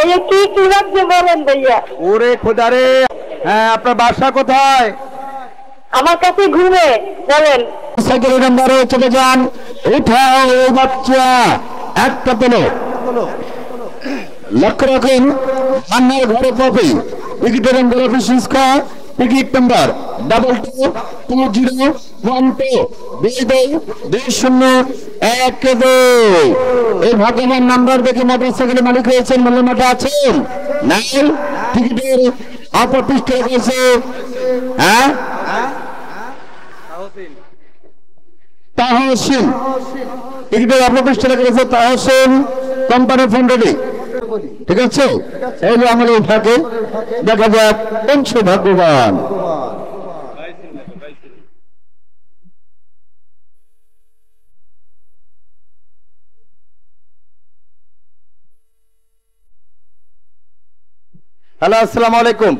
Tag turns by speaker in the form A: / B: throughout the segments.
A: ভাইয়া কি কি লাগছে বলেন ভাইয়া।
B: ওরে খোদারে, হ্যাঁ আপনার বাসা কোথায়?
A: আমার কাছে ঘুরে বলেন।
C: সাইকেলের নাম্বারে চলে যান, উঠাও বাচ্চা একটা পেলো। লক্ষ্য রাখুন মান্নার ঘরে কপি টিকিটের নাম্বার অফিস টিকিট নাম্বার 2220222012। এই ভাগ্যবান নাম্বার দেখে মোটরসাইকেলের মালিক হয়েছেন, মূল্যমাটা আছেন নাই টিকিটের অপর পৃষ্ঠে রয়েছে। হ্যাঁ তাহসিন টিকিটের অপর পৃষ্ঠে রয়েছে তাহসিন কোম্পানি ফোন রেডি। ঠিক আছে, এই যে আমাদের থাকে দেখা যাক কোন সৌভাগ্যবান।
B: হ্যালো, আসসালামু আলাইকুম।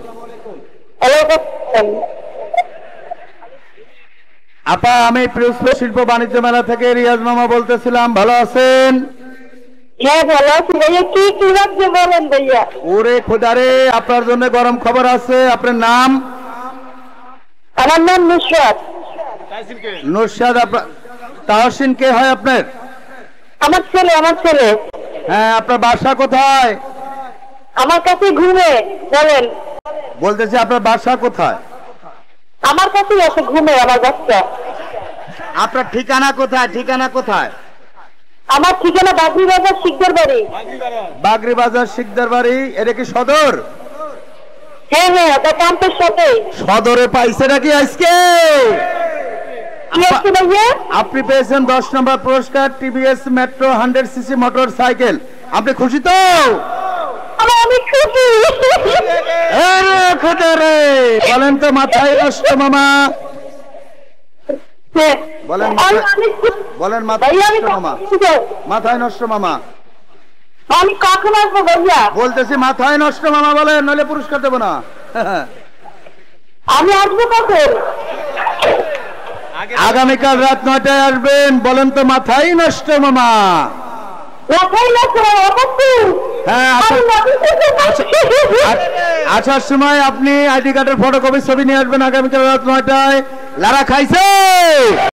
B: আপা, আমি প্রিয়স্প শিল্প বাণিজ্য মেলা থেকে রিয়াজ মামা বলতেছিলাম, ভালো আছেন?
A: হ্যাঁ ভালো আছি ভাইয়া। কি কি লাগছে বলেন ভাইয়া।
B: ওরে খোদারে, আপনার জন্য গরম খবর আছে। আপনার নাম?
A: আমার নাম নুসরাত।
B: নুসরাত। আপনার তাহসিন কে হয় আপনার?
A: আমার ছেলে।
B: হ্যাঁ, আপনার বাসা কোথায়?
A: আমার কাছে ঘুরে বলেন।
B: বলতেছি আপনার বাসা কোথায়?
A: আমার কাছেই আছে ঘুমে আমার বাচ্চা।
B: আপনার ঠিকানা কোথায়? ঠিকানা কোথায়?
A: আমার ঠিকানা বাগরি বাজার শিকদার বাড়ি।
B: বাগরি বাজার শিকদার বাড়ি। এটা কি সদর?
A: হ্যাঁ হ্যাঁ, ওটা ক্যাম্পের সাথে।
B: সদরে পাইছে নাকি আজকে? আপনি পেয়েছেন 10 নম্বর পুরস্কার, TVS metro 100cc motor cycle. আপনি খুশি তো?
A: আমি খুশি।
B: বলেন তো মাথায় নষ্ট মামা, বলেন মাথায় নষ্ট মামা, মাথায় নষ্ট মামা।
A: আমি কখন আসবো ভাইয়া?
B: বলতেছি মাথায় নষ্ট মামা বলেন, নইলে পুরস্কার দেবো না।
A: আমি আসবো কখন?
B: আগামীকাল রাত 9টায় আসবেন। বলেন তো মাথায় নষ্ট মামা। হ্যাঁ, আসার সময় আপনি আইডি কার্ডের ফটোকপি ছবি নিয়ে আসবেন। আগামীকাল রাত 9টায়। লারা খাইছে?